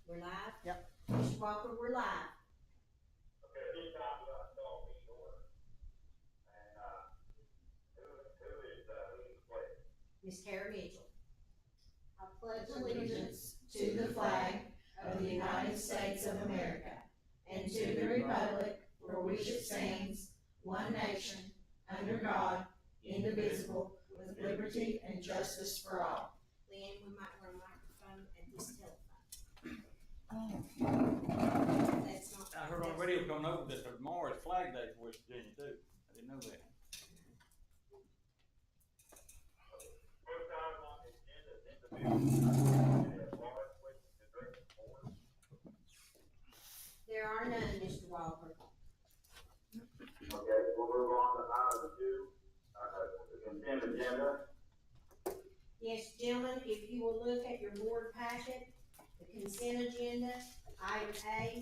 We're live? Yep. Mr. Walker, we're live. Okay, this time we got to call me order. And, who's playing? Miss Kara Mitchell. I pledge allegiance to the flag of the United States of America and to the republic for which it stands, one nation, under God, indivisible, with liberty and justice for all. Leanne, we might want a microphone and this telephone. That's not. I heard on the radio coming over that tomorrow is Flag Day for West Virginia too. I didn't know that. First item on the agenda is individual large questions and direct board. There are none, Mr. Walker. Okay, we'll move on to item two, the consent agenda. Yes, gentlemen, if you will look at your board packet, the consent agenda, item A,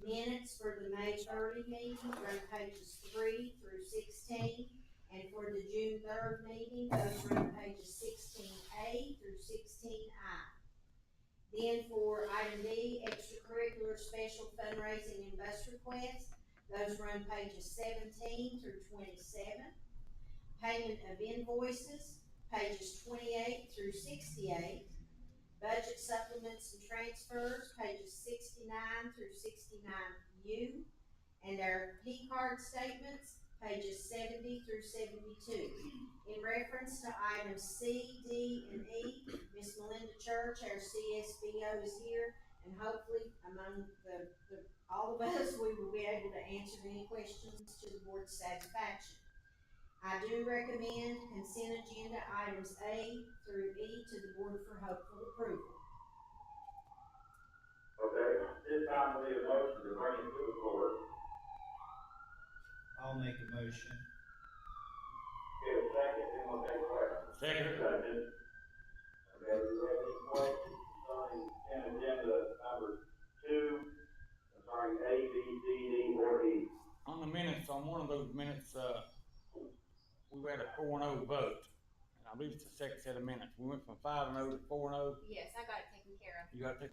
minutes for the May 30 meeting, run pages 3 through 16. And for the June 3rd meeting, those run pages 16A through 16I. Then for item B, extracurricular special fundraising and bus requests, those run pages 17 through 27. Payment of invoices, pages 28 through 68. Budget supplements and transfers, pages 69 through 69U. And our P-card statements, pages 70 through 72. In reference to items C, D, and E, Miss Melinda Church, our CSBO, is here, and hopefully among all of us, we will be able to answer any questions to the board's satisfaction. I do recommend consent agenda items A through E to the board for hopeful approval. Okay, this time we need a motion to bring it to the board. I'll make a motion. Get a second, then we'll take a question. Second. Second. Okay, we have any questions concerning consent agenda number two, concerning A, B, C, D, or E? On the minutes, on one of those minutes, we had a 4-0 vote. And I believe it's the second set of minutes. We went from 5-0 to 4-0. Yes, I got it taken care of. You got to.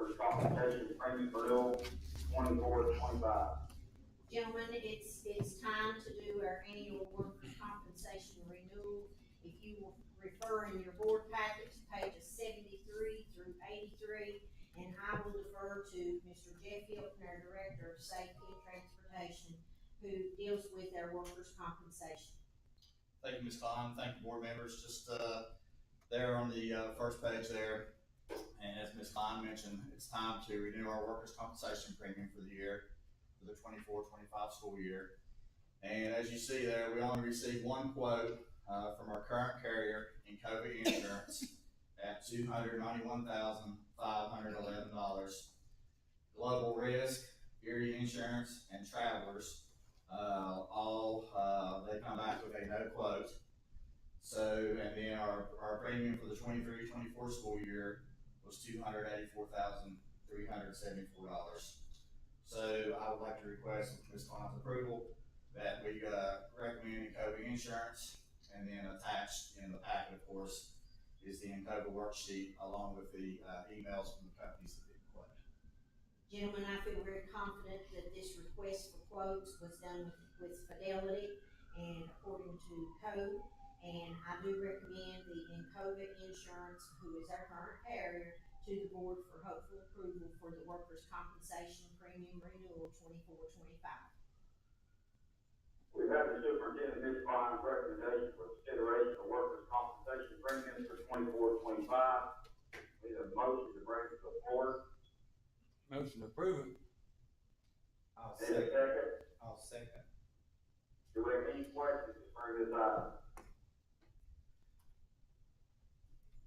workers' compensation premium renewal 24-25. Gentlemen, it's time to do our annual workers' compensation renewal. If you will refer in your board packets, pages 73 through 83, and I will defer to Mr. Jeff Hilton, our Director of Safety and Transportation, who deals with our workers' compensation. Thank you, Ms. Klein. Thank you, board members. Just, there on the, first page there. And as Ms. Klein mentioned, it's time to renew our workers' compensation premium for the year, for the 24-25 school year. And as you see there, we only received one quote, from our current carrier in COVID insurance at $291,511. Global Risk, Erie Insurance, and Travelers, they come back with a no quote. So, and then our premium for the 23-24 school year was $284,374. So I would like to request Ms. Klein's approval that we, recommend Encova Insurance, and then attached in the packet, of course, is the Encova worksheet along with the, emails from the companies that did quote. Gentlemen, I feel very confident that this request for quotes was done with fidelity and according to code. And I do recommend the Encova Insurance, who is our current carrier, to the board for hopeful approval for the workers' compensation premium renewal 24-25. We have the superintendent, Ms. Klein's recommendation for consideration of workers' compensation premiums for 24-25. Need a motion to bring it to the floor. Motion to approve it. I'll Need a second. I'll second. Do we have any questions concerning this item?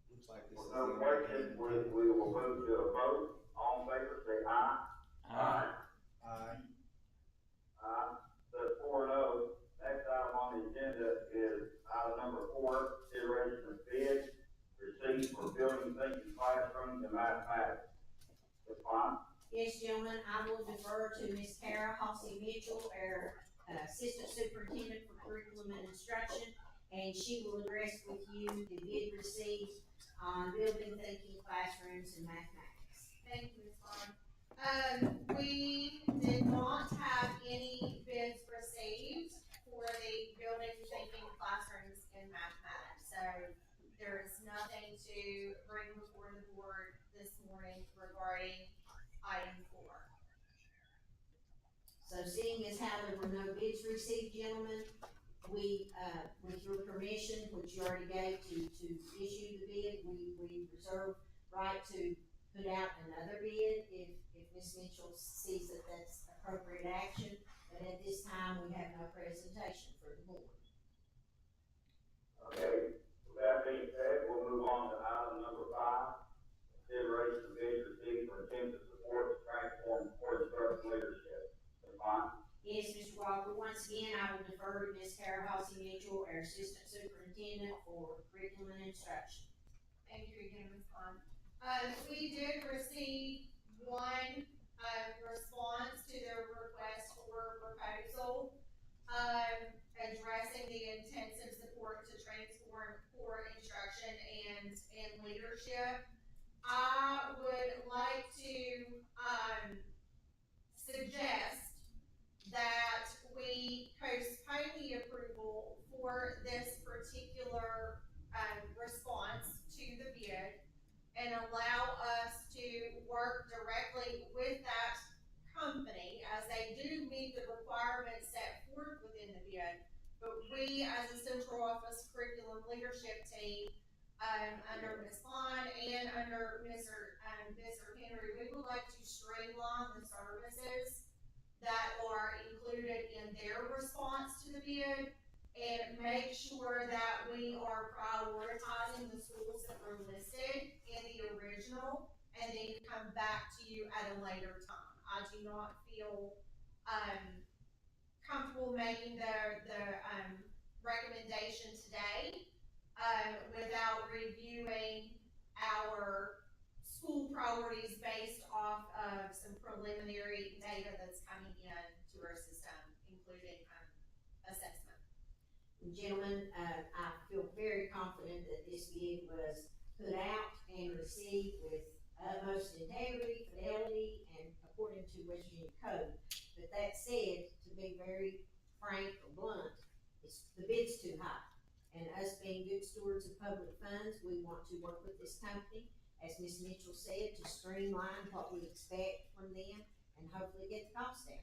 Looks like this With is. no questions, we will move to a vote. All in favor, say aye. Aye. Aye. Aye. That's 4-0. Next item on the agenda is item number 4, consideration of bid received for building thinking classrooms and mathematics. Ms. Klein? Yes, gentlemen, I will defer to Ms. Kara Hossey Mitchell, our Assistant Superintendent for Curriculum and Instruction, and she will address with you the bid received on building thinking classrooms and mathematics. Thank you, Ms. Vaughn. We did not have any bids received for the building thinking classrooms in mathematics. So there is nothing to bring before the board this morning regarding item 4. So seeing as how there were no bids received, gentlemen, we, with your permission, which you already gave to issue the bid, we reserve right to put out another bid if Ms. Mitchell sees that that's appropriate action. But at this time, we have no presentation for the board. Okay. With that being said, we'll move on to item number 5, consideration of bid received for intensive support to transform core instruction leadership. Ms. Klein? Yes, Mr. Walker, once again, I will defer to Ms. Kara Hossey Mitchell, our Assistant Superintendent for Curriculum and Instruction. Thank you again, Ms. Vaughn. We did receive one, response to their request for proposal, addressing the intensive support to transform core instruction and leadership. I would like to, suggest that we postpone the approval for this particular, response to the bid and allow us to work directly with that company as they do meet the requirements set forth within the bid. But we, as a central office curriculum leadership team, under Ms. Klein and under Mr. Henry, we would like to streamline the services that are included in their response to the bid and make sure that we are prioritizing the schools that were listed in the original and then come back to you at a later time. I do not feel, comfortable making the recommendation today, without reviewing our school priorities based off of some preliminary data that's coming in to our system, including, assessment. Gentlemen, I feel very confident that this bid was put out and received with utmost integrity, according to West Virginia code. But that said, to be very frank or blunt, the bid's too high. And us being good stewards of public funds, we want to work with this company, as Ms. Mitchell said, to streamline what we expect from them and hopefully get the cost down.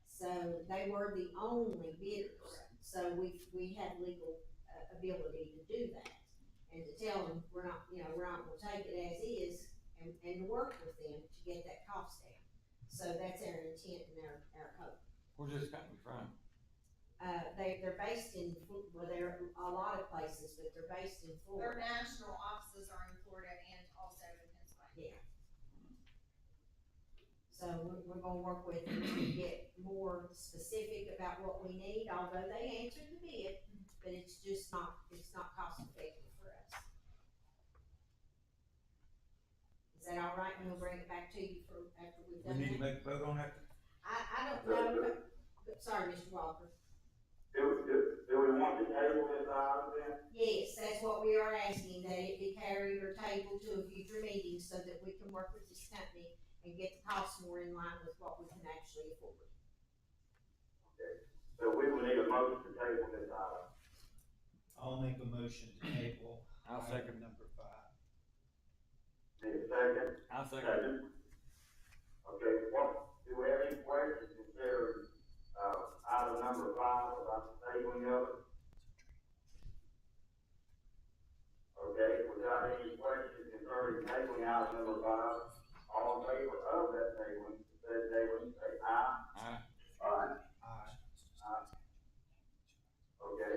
So they were the only bidders, so we had legal ability to do that. And to tell them, we're not gonna take it as is, and work with them to get that cost down. So that's our intent and our hope. Where's this company from? They're based in, well, they're a lot of places, but they're based in Their Florida. national offices are in Florida and also in Pennsylvania. Yeah. So we're gonna work with them to get more specific about what we need, although they answered the bid, but it's not cost effective for us. Is that all right? And we'll bring it back to you after we've We done need to that? make a vote on that? I don't know, but, sorry, Mr. Walker. Do we want to table this item then? Yes, that's what we are asking, that it be carried or tabled to a future meeting so that we can work with this company and get the costs more in line with what we can actually afford. So we will need a motion to table this item. I'll make a motion to table. I'll second. item number 5. Need a second? I'll second. Okay, do we have any questions concerning, item number 5 about the tabling of it? Okay, without any questions concerning tabling item number 5, all in favor of that tabling, say aye. Aye. Aye. Aye. Okay,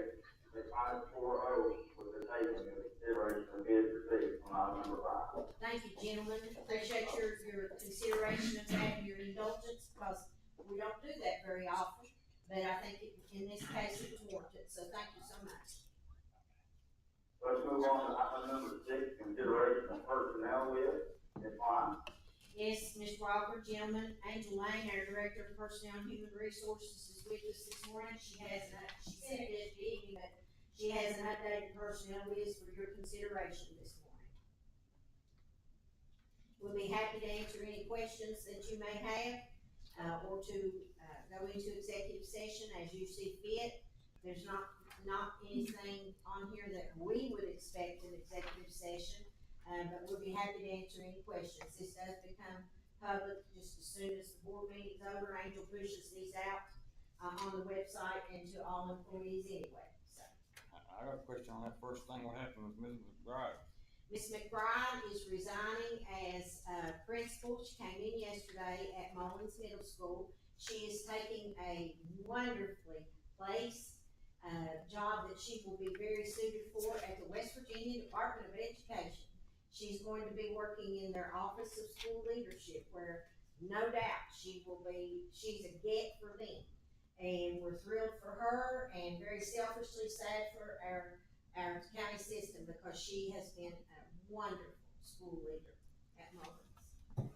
it's 5-4-0 with the tabling of the consideration of bids received on item number 5. Thank you, gentlemen, appreciate your consideration of that and your indulgence, because we don't do that very often, but I think in this case it was warranted, so thank you so much. Let's move on to item number 6, consideration of personnel list. Ms. Klein. Yes, Mr. Walker, gentlemen, Angel Lang, our Director of Personnel and Human Resources, is with us this morning. She sent it this evening, but she has an updated personnel list for your consideration this morning. We'll be happy to answer any questions that you may have, or to, go into executive session as you see fit. There's not anything on here that we would expect in executive session, but we'll be happy to answer any questions. This does become public just as soon as the board meeting's over. Angel pushes these out, on the website and to all employees anyway, so. I got a question on that first thing. What happened with Mrs. McBride? Ms. McBride is resigning as principal. She came in yesterday at Mullins Middle School. She is taking a wonderfully placed job that she will be very suited for at the West Virginia Department of Education. She's going to be working in their Office of School Leadership, where no doubt she's a get for them. And we're thrilled for her and very selfishly sad for our county system, because she has been a wonderful school leader at Mullins.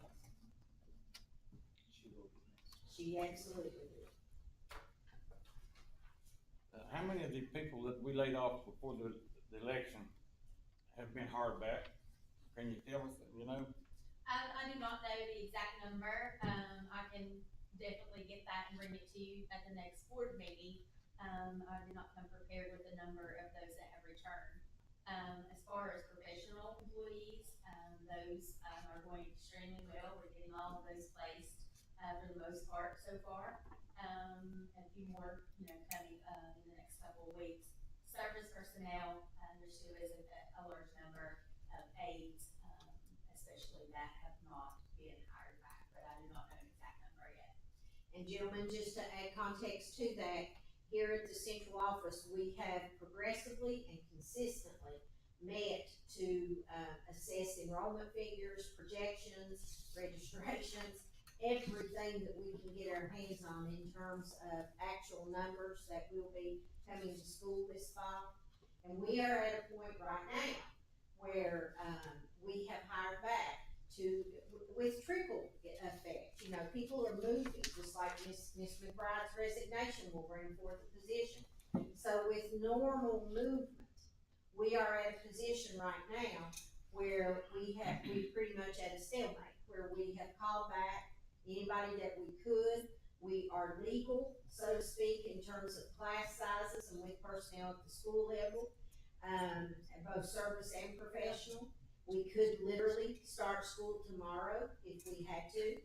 She will be next. She absolutely did. How many of the people that we laid off before the election have been hired back? Can you tell us, you know? I do not know the exact number. I can definitely get that and bring it to you at the next board meeting. I did not come prepared with the number of those that have returned. As far as professional employees, those are going extremely well. We're getting all of those placed for the most part so far. A few more, coming in the next couple of weeks. Service personnel, there still is a large number of aides, especially that have not been hired back, but I do not know an exact number yet. And gentlemen, just to add context to that, here at the central office, we have progressively and consistently met to assess enrollment figures, projections, registrations, everything that we can get our hands on in terms of actual numbers that will be coming to school this fall. And we are at a point right now where we have hired back with trickle effect. People are moving, just like Ms. McBride's resignation will bring forth a position. So with normal movement, we are at a position right now where we pretty much at a stalemate, where we have called back anybody that we could. We are legal, so to speak, in terms of class sizes and with personnel at the school level, both service and professional. We could literally start school tomorrow if we had to,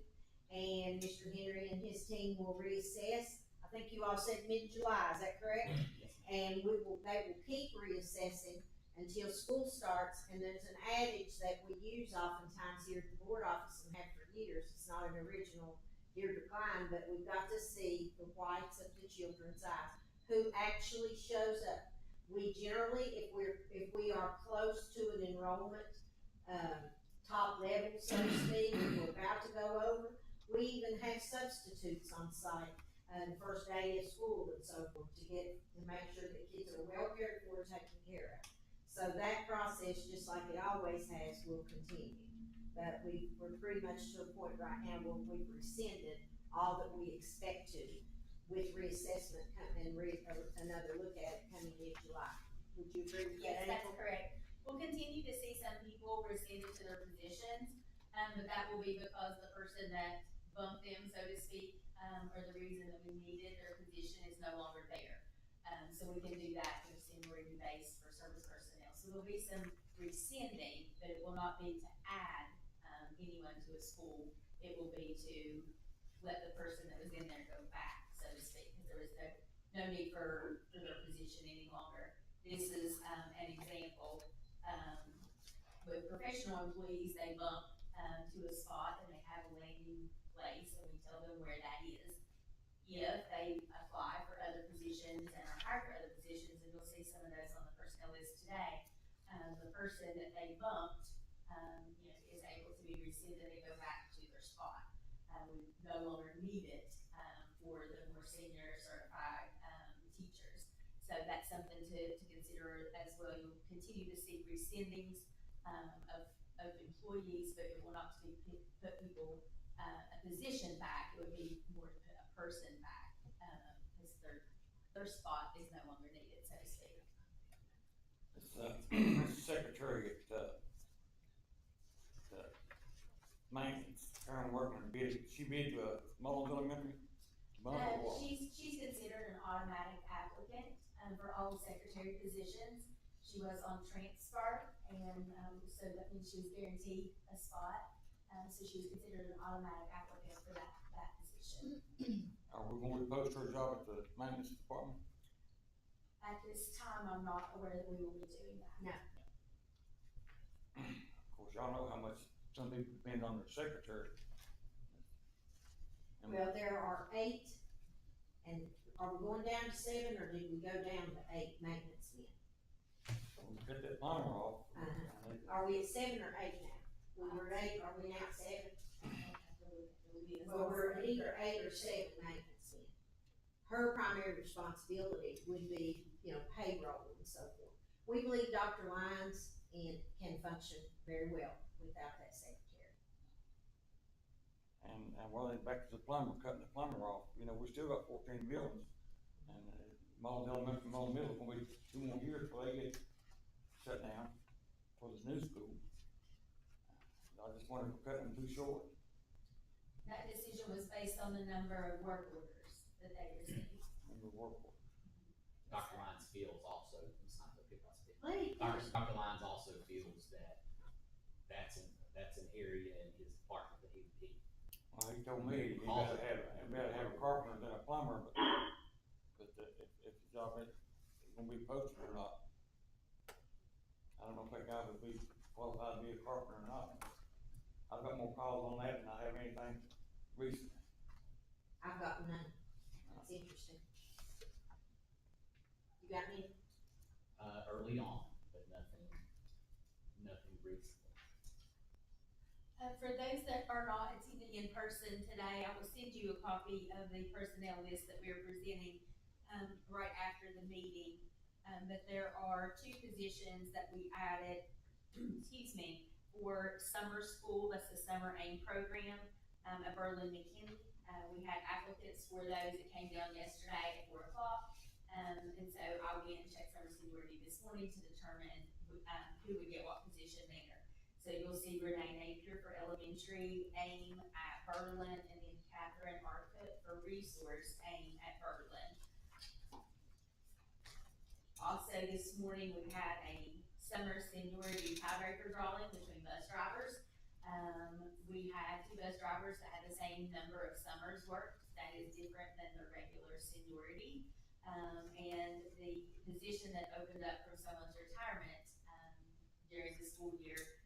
and Mr. Henry and his team will reassess. I think you all said mid-July, is that correct? And they will keep reassessing until school starts, and there's an adage that we use oftentimes here at the board office and have for years. It's not an original year decline, but we've got to see the whites of the children's eyes, who actually shows up. We generally, if we are close to an enrollment, top level, so to speak, and we're about to go over, we even have substitutes on site, the first day of school and so forth, to make sure that kids are well cared for and taken care of. So that process, just like it always has, will continue. But we're pretty much to a point right now where we've rescinded all that we expect to, with reassessment and another look at it coming in July. Would you agree with Yes, that? that's correct. We'll continue to see some people rescinded to their positions, but that will be because the person that bumped them, so to speak, or the reason that we needed their position is no longer there. So we can do that through seniority base for service personnel. So there'll be some rescinding, but it will not be to add anyone to a school. It will be to let the person that was in there go back, so to speak, because there is no need for their position any longer. This is an example. With professional employees, they bump to a spot and they have a landing place, and we tell them where that is. If they apply for other positions and are hired for other positions, and you'll see some of those on the personnel list today, the person that they bumped, is able to be rescinded and go back to their spot. We no longer need it for the more senior certified teachers. So that's something to consider as well. You'll continue to see rescindings of employees, but it will not be put people a position back. It would be more to put a person back because their spot is no longer needed, so to speak. It's Secretary at the maintenance, Karen Workman bid. She bid to Mullins Elementary. She's considered an automatic applicant for all secretary positions. She was on transfer, and so that means she was guaranteed a spot. So she was considered an automatic applicant for that position. Are we going to post her job at the maintenance department? At this time, I'm not aware that we will be doing that. No. Of course, y'all know how much some people depend on their secretary. And Well, there are 8, and are we going down to 7, or did we go down to 8 maintenance men? when we cut that plumber off. Are we at 7 or 8 now? We were at 8, are we now at 7? Well, we're at either 8 or 7 maintenance men. Her primary responsibility would be, payroll and so forth. We believe Dr. Lyons can function very well without that secretary. And well, then back to the plumber, cutting the plumber off, we still got 14 buildings. And Mullins Elementary, Mullins Middle, gonna be 2 more years before they get shut down for this new school. I just wonder if we're cutting them too short. That decision was based on the number of work orders that they received. And the work force. Dr. Lyons feels also, it's not to pick on Steve. Please. Dr. Lyons also feels that that's an area in his department that he would be. Well, he told me you gotta have a carpenter than a plumber, but if the job is gonna be posted or not. I don't know if that guy would be qualified to be a carpenter or not. I've got more calls on that than I have anything recent. I've got none. That's interesting. You got any? Early on, but nothing recently. For those that are not attending in person today, I will send you a copy of the personnel list that we're presenting right after the meeting. But there are 2 positions that we added, for summer school. That's the summer AIM program at Berlin McKinney. We had applicants for those that came down yesterday at 4 o'clock. And so I went and checked summer seniority this morning to determine who would get what position there. So you'll see Renee Napier for elementary AIM at Berlin, and then resource aimed at Berlin. Also, this morning, we had a summer seniority tiebreaker drawing between bus drivers. We had 2 bus drivers that had the same number of summers worked. That is different than the regular seniority. And the position that opened up from someone's retirement, during the school year,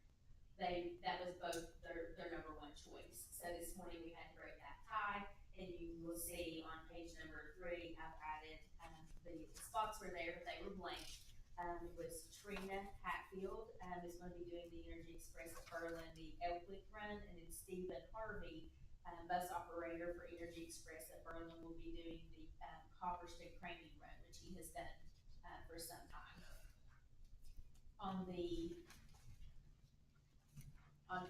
that was both their number 1 choice. So this morning we had to break that tie, and you will see on page number 3, I've added, the spots were there, but they were blank. It was Trina Hatfield, is gonna be doing the Energy Express at Berlin, the Elkwick run, and then Stephen Harvey, bus operator for Energy Express at Berlin, will be doing the, Copperstick Craning run, which he has done, for some time. On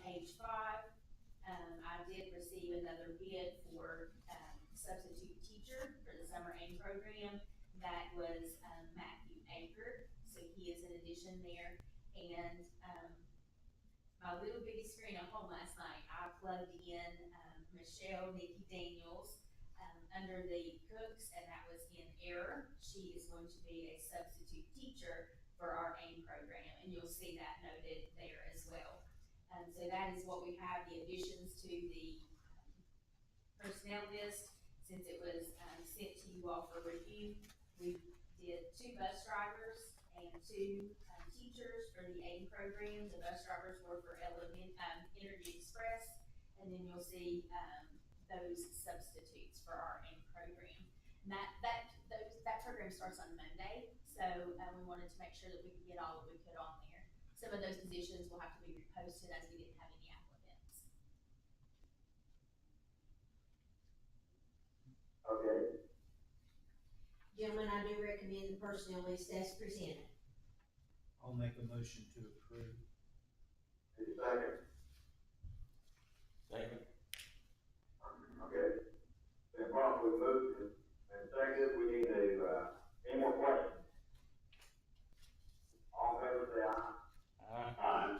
page 5, I did receive another bid for, substitute teacher for the summer AIM program. That was, Matthew Aker, so he is an addition there. And, my little bitty screen at home last night, I plugged in, Michelle Nikki Daniels, under the cooks, and that was in error. She is going to be a substitute teacher for our AIM program, and you'll see that noted there as well. So that is what we have, the additions to the, personnel list, since it was, sent to you all for review. We did 2 bus drivers and 2, teachers for the AIM program. The bus drivers were for Energy Express, and then you'll see, those substitutes for our AIM program. And that program starts on Monday, so, we wanted to make sure that we could get all that we could on there. Some of those positions will have to be reposted as we didn't have any applicants. Okay, Gentlemen, I do recommend the personnel list as presented. I'll make a motion to approve. need a second? Second. Okay. Been properly moved and seconded, we need any more questions? All in favor, say aye. Aye. Aye.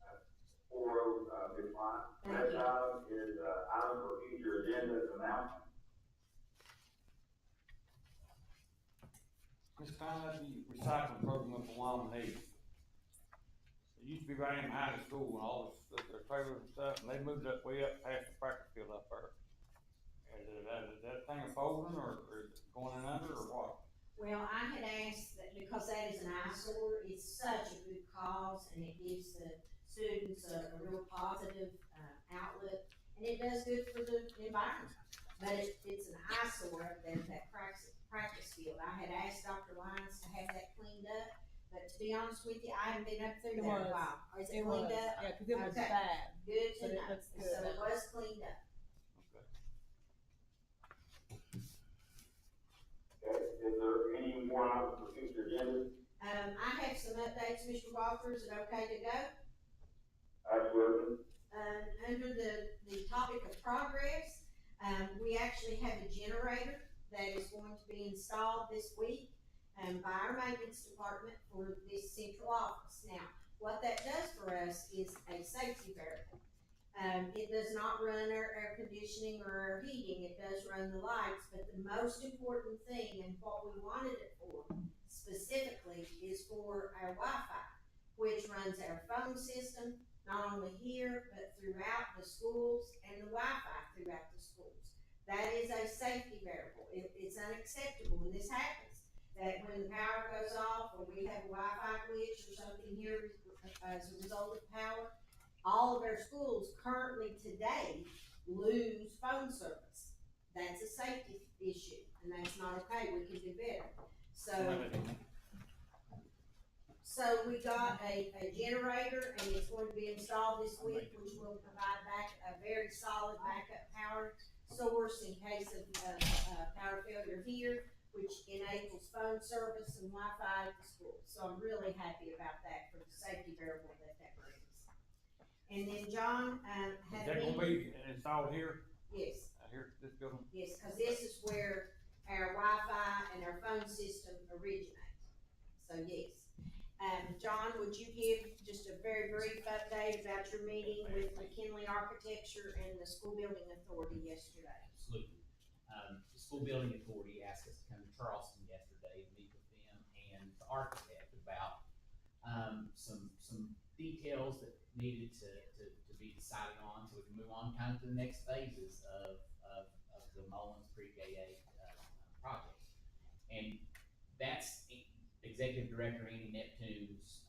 That's 4-0, Ms. Klein. Thank Next you. item is, item for future agenda announcement. This time at the recycling program up in Wyoming needs. It used to be right in behind the school and all this, their trailers and stuff, and they moved up way up past the practice field up there. Is that thing folding or is it going in under or what? Well, I had asked that because that is an eyesore, it's such a good cause, and it gives the students a real positive, outlook, and it does good for the environment. But it's an eyesore up there at that practice field. I had asked Dr. Lyons to have that cleaned up, but to be honest with you, I haven't been up through It there in a was. while. Is it It was, cleaned up? yeah, 'cause it was Okay. bad. Good to But it know. looks good So it now. was cleaned up. Okay, is there any more items for future agenda? I have some updates, Mr. Walker, is it okay to go? Absolutely. Under the topic of progress, we actually have a generator that is going to be installed this week, by our maintenance department for this central office. Now, what that does for us is a safety variable. It does not run our air conditioning or our heating, it does run the lights, but the most important thing and what we wanted it for specifically is for our Wi-Fi, which runs our phone system, not only here, but throughout the schools, and the Wi-Fi throughout the schools. That is a safety variable. It's unacceptable when this happens, that when the power goes off or we have a Wi-Fi glitch or something here as a result of power, all of our schools currently today lose phone service. That's a safety issue, and that's not okay. We can do better. So we got a generator, and it's going to be installed this week, which will provide back a very solid backup power source in case of power failure here, which enables phone service and Wi-Fi at the school. So I'm really happy about that for the safety variable that brings. And then John, Is had that me, gonna be installed here, yes, here, this building? yes, cause this is where our Wi-Fi and our phone system originate. So yes. John, would you give just a very brief update about your meeting with McKinley Architecture and the School Building Authority yesterday? Absolutely. The school building authority asked us to come to Charleston yesterday and meet with them and the architect about, some details that needed to be decided on, so we can move on kind of to the next phases of the Mullins pre-K-8, project. And that's Executive Director Andy Neptune's,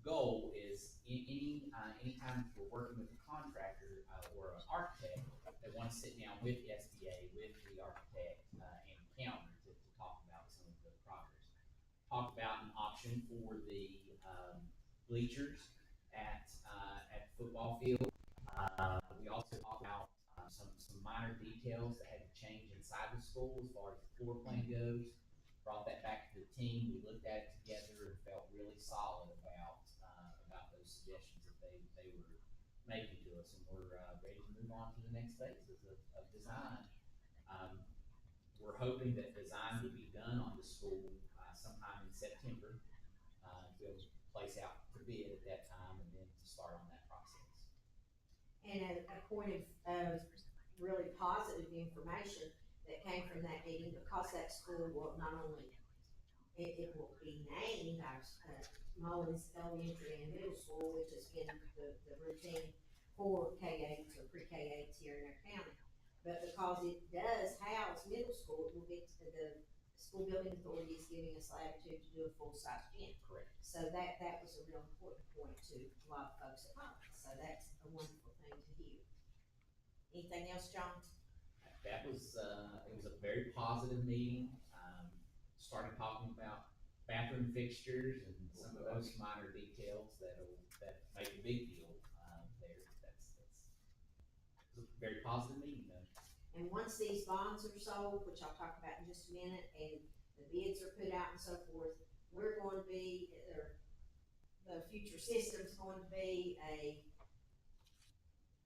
goal is anytime we're working with a contractor, or an architect that wants to sit down with the SBA, with the architect, and counter to talk about some of the progress. Talk about an option for the, bleachers at football field. We also talked about, some minor details that had to change inside the school as far as the floor plan goes. Brought that back to the team, we looked at it together and felt really solid about those suggestions that they were making to us, and we're, ready to move on to the next phases of design. We're hoping that design will be done on the school, sometime in September, to be able to place out for bid at that time, and then to start on that process. And a point of really positive information that came from that meeting, because that school will not only, it will be named as Mullins Elementary and Middle School, which has been the routine for K-8s or pre-K-8s here in our county. But because it does house middle school, it will get to the school building authority is giving us latitude to do a full-size gym. Correct. So that was a real important point to a lot of folks at home. So that's a wonderful thing to hear. Anything else, John? That was, it was a very positive meeting. Started talking about bathroom fixtures and some of those minor details that make a big deal, there. It was a very positive meeting though. And once these bonds are sold, which I'll talk about in just a minute, and the bids are put out and so forth, we're going to be, or the future system's going to be a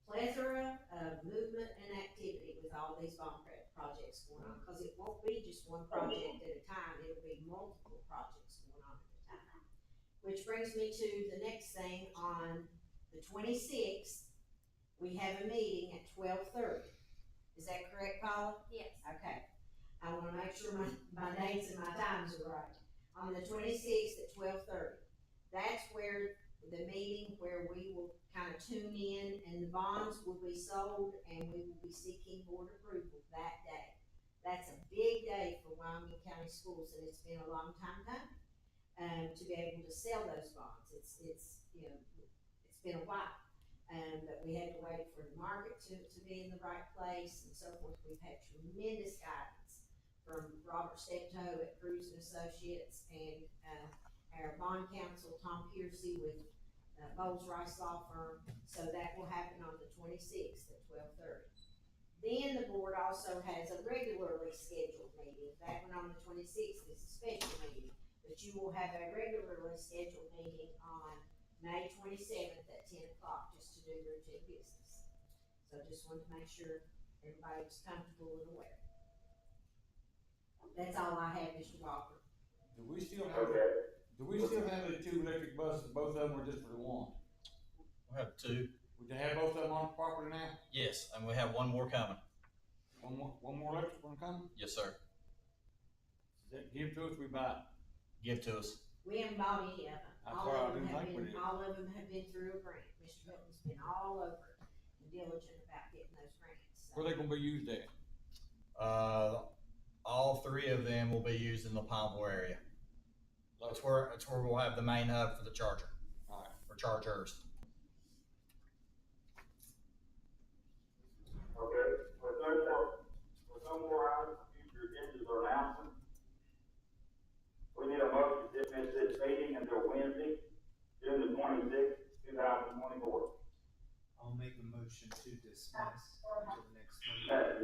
plethora of movement and activity with all these bond projects going on, because it won't be just one project at a time, it'll be multiple projects going on at a time. Which brings me to the next thing. On the 26th, we have a meeting at 12:30. Is that correct, Paula? Yes. Okay. I wanna make sure my dates and my times are right. On the 26th at 12:30, that's where the meeting where we will kind of tune in, and the bonds will be sold, and we will be seeking board approval that day. That's a big day for Wyoming County Schools, and it's been a long time coming, to be able to sell those bonds. It's you know, it's been a while. But we had to wait for the market to be in the right place and so forth. We've had tremendous guidance from Robert Steptoe at Cruz and Associates, and our bond counsel, Tom Piercy with Bowles Rice Law Firm. So that will happen on the 26th at 12:30. Then the board also has a regularly scheduled meeting. That one on the 26th is a special meeting, but you will have a regularly scheduled meeting on May 27th at 10 o'clock, just to do routine business. So just wanted to make sure everybody was comfortable and aware. That's all I have, Mr. Walker. Do we still have the two electric buses, both of them, or just for the one? We have two. Would they have both of them on the property now? Yes, and we have one more coming. One more electric one coming? Yes, sir. Is that give to us, we buy it? Give to us. We haven't bought any of them. That's what I didn't think we did. All of them have been through a grant. Mr. Milton's been all over it and diligent about getting those grants. So. Where they gonna be used at? All three of them will be used in the Palmville area. That's where we'll have the main hub for the charger. Alright. For chargers. Okay, with no more items for future agendas or announcements, we need a motion to dismiss this meeting until Wednesday, June the 26th, 2024. I'll make a motion to dismiss until the next meeting. That's